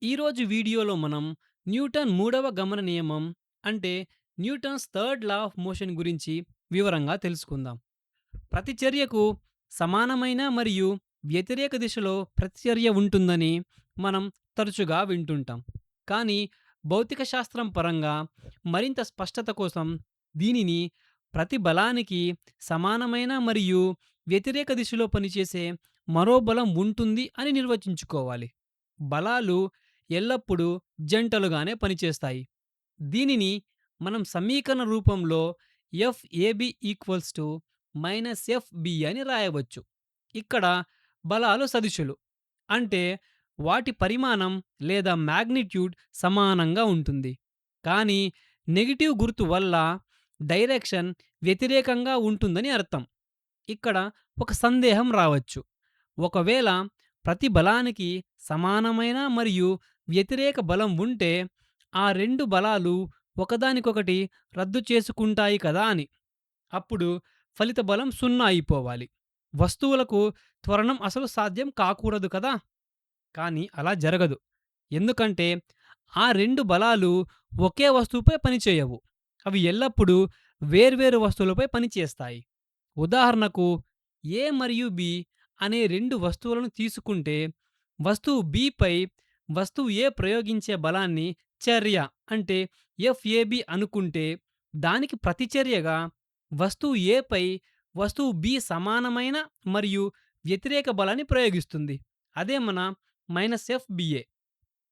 ఈరోజు వీడియోలో మనం న్యూటన్ మూడవ గమన నియమం అంటే Newton's third law of motion గురించి వివరంగా తెలుసుకుందాం. ప్రతిచర్యకు సమానమైన మరియు వ్యతిరేక దిశలో ప్రతిచర్య ఉంటుందని మనం తరచుగా వింటుంటాం. కానీ భౌతిక శాస్త్రం పరంగా మరింత స్పష్టత కోసం దీనిని ప్రతి బలానికి సమానమైన మరియు వ్యతిరేక దిశలో పనిచేసే మరో బలం ఉంటుంది అని నిర్వచించుకోవాలి. బలాలు ఎల్లప్పుడూ జంటలుగానే పనిచేస్తాయి. దీనిని మనం సమీకరణ రూపంలో FAB ఈక్వల్స్ టు FB అని రాయవచ్చు. ఇక్కడ బలాలు సదిశులు. అంటే వాటి పరిమాణం లేదా మాగ్నిట్యూడ్ సమానంగా ఉంటుంది. కానీ నెగెటివ్ గుర్తు వల్ల డైరెక్షన్ వ్యతిరేకంగా ఉంటుందని అర్థం. ఇక్కడ ఒక సందేహం రావచ్చు. ఒకవేళ ప్రతి బలానికి సమానమైన మరియు వ్యతిరేక బలం ఉంటే ఆ రెండు బలాలు ఒకదానికొకటి రద్దు చేసుకుంటాయి కదా అని. అప్పుడు ఫలిత బలం సున్నా అయిపోవాలి. వస్తువులకు త్వరణం అసలు సాధ్యం కాకూడదు కదా. కానీ అలా జరగదు. ఎందుకంటే ఆ రెండు బలాలు ఒకే వస్తువుపై పనిచేయవు. అవి ఎల్లప్పుడూ వేర్వేరు వస్తువులపై పనిచేస్తాయి. ఉదాహరణకు ఏ మరియు బి అనే రెండు వస్తువులను తీసుకుంటే వస్తువు బి పై వస్తువు ఏ ప్రయోగించే బలాన్ని చర్య అంటే FAB అనుకుంటే దానికి ప్రతిచర్యగా వస్తువు ఏ పై వస్తువు బి సమానమైన మరియు వ్యతిరేక బలాన్ని ప్రయోగిస్తుంది. అదే మన FBA.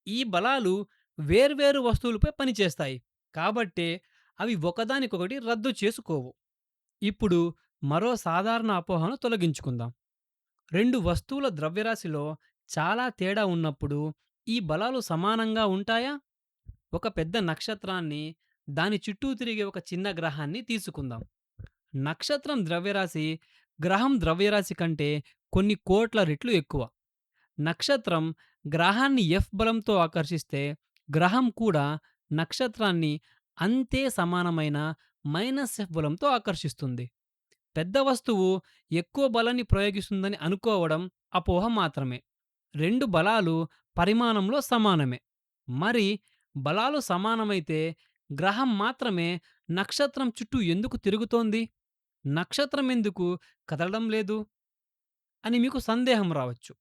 ఈ బలాలు వేర్వేరు వస్తువులపై పనిచేస్తాయి. కాబట్టే అవి ఒకదానికొకటి రద్దు చేసుకోవు. ఇప్పుడు మరో సాధారణ అపోహను తొలగించుకుందాం. రెండు వస్తువుల ద్రవ్యరాశిలో చాలా తేడా ఉన్నప్పుడు ఈ బలాలు సమానంగా ఉంటాయా? ఒక పెద్ద నక్షత్రాన్ని, దాని చుట్టూ తిరిగే ఒక చిన్న గ్రహాన్ని తీసుకుందాం. నక్షత్రం ద్రవ్యరాశి గ్రహం ద్రవ్యరాశి కంటే కొన్ని కోట్ల రెట్లు ఎక్కువ. నక్షత్రం గ్రహాన్ని F బలంతో ఆకర్షిస్తే గ్రహం కూడా నక్షత్రాన్ని అంతే సమానమైన F బలంతో ఆకర్షిస్తుంది. పెద్ద వస్తువు ఎక్కువ బలాన్ని ప్రయోగిస్తుందని అనుకోవడం అపోహ మాత్రమే. రెండు బలాలు పరిమాణంలో సమానమే. మరి బలాలు సమానమైతే గ్రహం మాత్రమే నక్షత్రం చుట్టూ ఎందుకు తిరుగుతోంది? నక్షత్రం ఎందుకు కదలడం లేదు అని మీకు సందేహం రావచ్చు.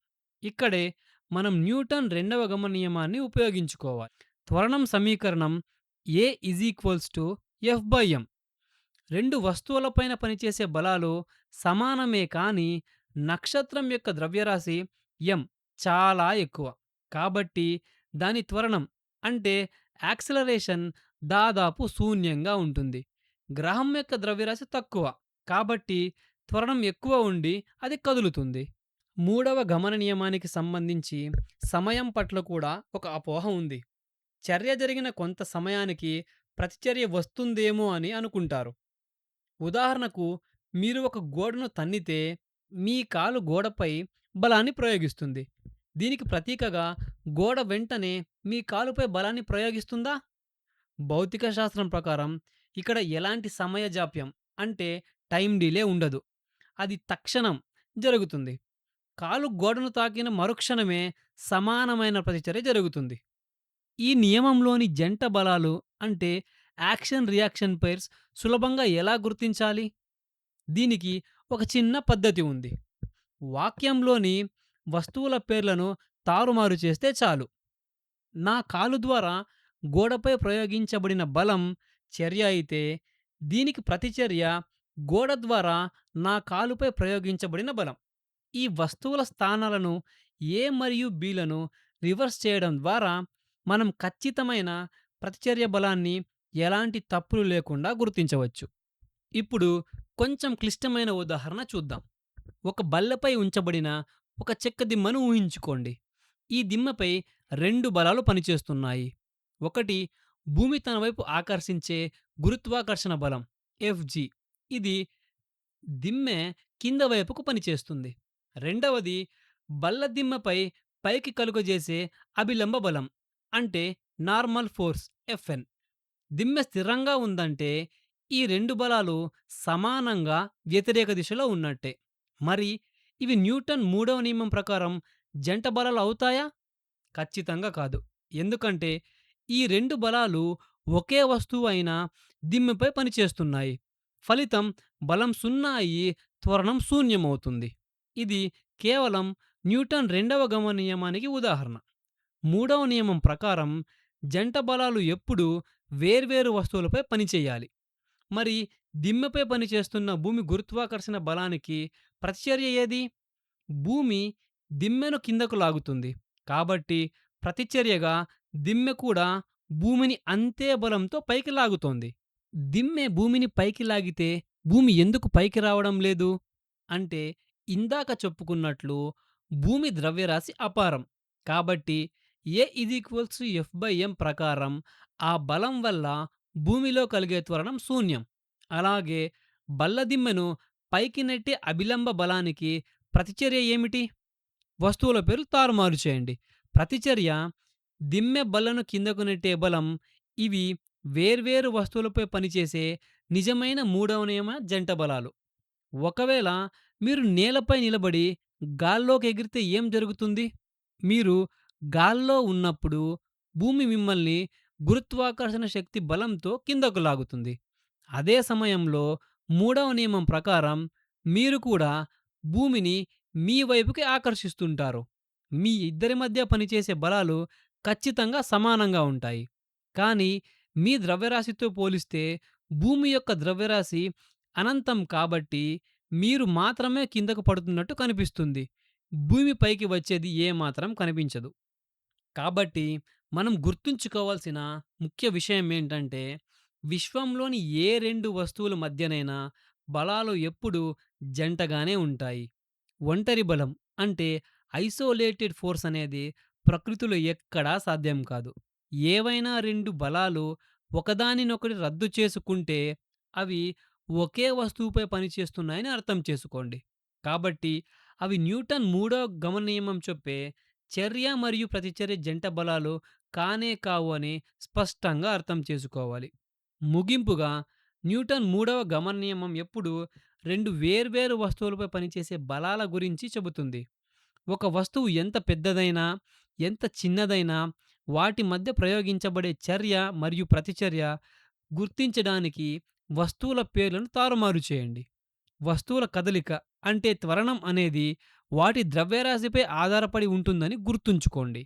ఇక్కడే మనం న్యూటన్ రెండవ గమన నియమాన్ని ఉపయోగించుకోవాలి. త్వరణం సమీకరణం A is equals to F/m. రెండు వస్తువులపైన పనిచేసే బలాలు సమానమే కానీ నక్షత్రం యొక్క ద్రవ్యరాశి m చాలా ఎక్కువ. కాబట్టి దాని త్వరణం అంటే యాక్సిలరేషన్ దాదాపు శూన్యంగా ఉంటుంది. గ్రహం యొక్క ద్రవ్యరాశి తక్కువ. కాబట్టి త్వరణం ఎక్కువ ఉండి అది కదులుతుంది. మూడవ గమన నియమానికి సంబంధించి సమయం పట్ల కూడా ఒక అపోహ ఉంది. చర్య జరిగిన కొంత సమయానికి ప్రతిచర్య వస్తుందేమో అని అనుకుంటారు. ఉదాహరణకు మీరు ఒక గోడను తన్నితే మీ కాలు గోడపై బలాన్ని ప్రయోగిస్తుంది. దీనికి ప్రతీకగా గోడ వెంటనే మీ కాలుపై బలాన్ని ప్రయోగిస్తుందా? భౌతిక శాస్త్రం ప్రకారం ఇక్కడ ఎలాంటి సమయ జాప్యం అంటే టైం డిలే ఉండదు. అది తక్షణం జరుగుతుంది. కాలు గోడను తాకిన మరుక్షణమే సమానమైన ప్రతిచర్య జరుగుతుంది. ఈ నియమంలోని జంట బలాలు అంటే యాక్షన్ రియాక్షన్ పైర్స్ సులభంగా ఎలా గుర్తించాలి? దీనికి ఒక చిన్న పద్ధతి ఉంది. వాక్యంలోని వస్తువుల పేర్లను తారుమారు చేస్తే చాలు. నా కాలు ద్వారా గోడపై ప్రయోగించబడిన బలం చర్య అయితే, దీనికి ప్రతిచర్య గోడ ద్వారా నా కాలుపై ప్రయోగించబడిన బలం. ఈ వస్తువుల స్థానాలను ఏ మరియు బిలను రివర్స్ చేయడం ద్వారా మనం ఖచ్చితమైన ప్రతిచర్య బలాన్ని ఎలాంటి తప్పులు లేకుండా గుర్తించవచ్చు. ఇప్పుడు కొంచెం క్లిష్టమైన ఉదాహరణ చూద్దాం. ఒక బల్లపై ఉంచబడిన ఒక చెక్క దిమ్మను ఊహించుకోండి. ఈ దిమ్మపై రెండు బలాలు పనిచేస్తున్నాయి. ఒకటి భూమి తన వైపు ఆకర్షించే గురుత్వాకర్షణ బలం FG. ఇది దిమ్మె కింద వైపుకు పనిచేస్తుంది. రెండవది బల్ల దిమ్మపై పైకి కలుగజేసే అభిలంబ బలం అంటే నార్మల్ ఫోర్స్ FN. దిమ్మె స్థిరంగా ఉందంటే ఈ రెండు బలాలు సమానంగా వ్యతిరేక దిశలో ఉన్నట్టే. మరి ఇవి న్యూటన్ మూడవ నియమం ప్రకారం జంట బలాలు అవుతాయా? ఖచ్చితంగా కాదు. ఎందుకంటే ఈ 2 బలాలు ఒకే వస్తువు అయిన దిమ్మెపై పనిచేస్తున్నాయి. ఫలితం బలం 0 అయ్యి త్వరణం శూన్యమవుతుంది. ఇది కేవలం న్యూటన్ రెండవ గమన నియమానికి ఉదాహరణ. మూడవ నియమం ప్రకారం జంట బలాలు ఎప్పుడూ వేర్వేరు వస్తువులపై పనిచేయాలి. మరి దిమ్మెపై పనిచేస్తున్న భూమి గురుత్వాకర్షణ బలానికి ప్రతిచర్య ఏది? భూమి దిమ్మెను కిందకు లాగుతుంది. కాబట్టి ప్రతిచర్యగా దిమ్మె కూడా భూమిని అంతే బలంతో పైకి లాగుతోంది. దిమ్మె భూమిని పైకి లాగితే భూమి ఎందుకు పైకి రావడం లేదు? అంటే ఇందాక చెప్పుకున్నట్లు భూమి ద్రవ్యరాశి అపారం. కాబట్టి A=F/m ప్రకారం ఆ బలం వల్ల భూమిలో కలిగే త్వరణం శూన్యం. అలాగే బల్లదిమ్మెను పైకి నెట్టే అభిలంబ బలానికి ప్రతిచర్య ఏమిటి? వస్తువుల పేర్లు తారుమారు చేయండి. ప్రతిచర్య దిమ్మె బల్లను కిందకు నెట్టే బలం. ఇవి వేర్వేరు వస్తువులపై పనిచేసే నిజమైన మూడవ నియమ జంట బలాలు. ఒకవేళ మీరు నేలపై నిలబడి గాల్లోకి ఎగిరితే ఏం జరుగుతుంది? మీరు గాల్లో ఉన్నప్పుడు భూమి మిమ్మల్ని గురుత్వాకర్షణ శక్తి బలంతో కిందకు లాగుతుంది. అదే సమయంలో మూడవ నియమం ప్రకారం మీరు కూడా భూమిని మీ వైపుకి ఆకర్షిస్తుంటారు. మీ ఇద్దరి మధ్య పనిచేసే బలాలు ఖచ్చితంగా సమానంగా ఉంటాయి. కానీ మీ ద్రవ్యరాశితో పోలిస్తే భూమి యొక్క ద్రవ్యరాశి అనంతం కాబట్టి మీరు మాత్రమే కిందకు పడుతున్నట్టు కనిపిస్తుంది. భూమి పైకి వచ్చేది ఏమాత్రం కనిపించదు. కాబట్టి మనం గుర్తుంచుకోవాల్సిన ముఖ్య విషయం ఏంటంటే, విశ్వంలోని ఏ 2 వస్తువుల మధ్యనైనా బలాలు ఎప్పుడూ జంటగానే ఉంటాయి. ఒంటరి బలం అంటే ఐసోలేటెడ్ ఫోర్స్ అనేది ప్రకృతిలో ఎక్కడా సాధ్యం కాదు. ఏవైనా 2 బలాలు ఒకదానినొకటి రద్దు చేసుకుంటే అవి ఒకే వస్తువుపై పనిచేస్తున్నాయని అర్థం చేసుకోండి. కాబట్టి అవి న్యూటన్ మూడో గమన నియమం చెప్పే చర్య మరియు ప్రతిచర్య జంట బలాలు కానే కావు అని స్పష్టంగా అర్థం చేసుకోవాలి. ముగింపుగా న్యూటన్ మూడవ గమన నియమం ఎప్పుడు 2 వేర్వేరు వస్తువులపై పనిచేసే బలాల గురించి చెబుతుంది. ఒక వస్తువు ఎంత పెద్దదైనా, ఎంత చిన్నదైనా వాటి మధ్య ప్రయోగించబడే చర్య మరియు ప్రతిచర్య గుర్తించడానికి వస్తువుల పేర్లను తారుమారు చేయండి. వస్తువుల కదలిక అంటే త్వరణం అనేది వాటి ద్రవ్యరాశిపై ఆధారపడి ఉంటుందని గుర్తుంచుకోండి.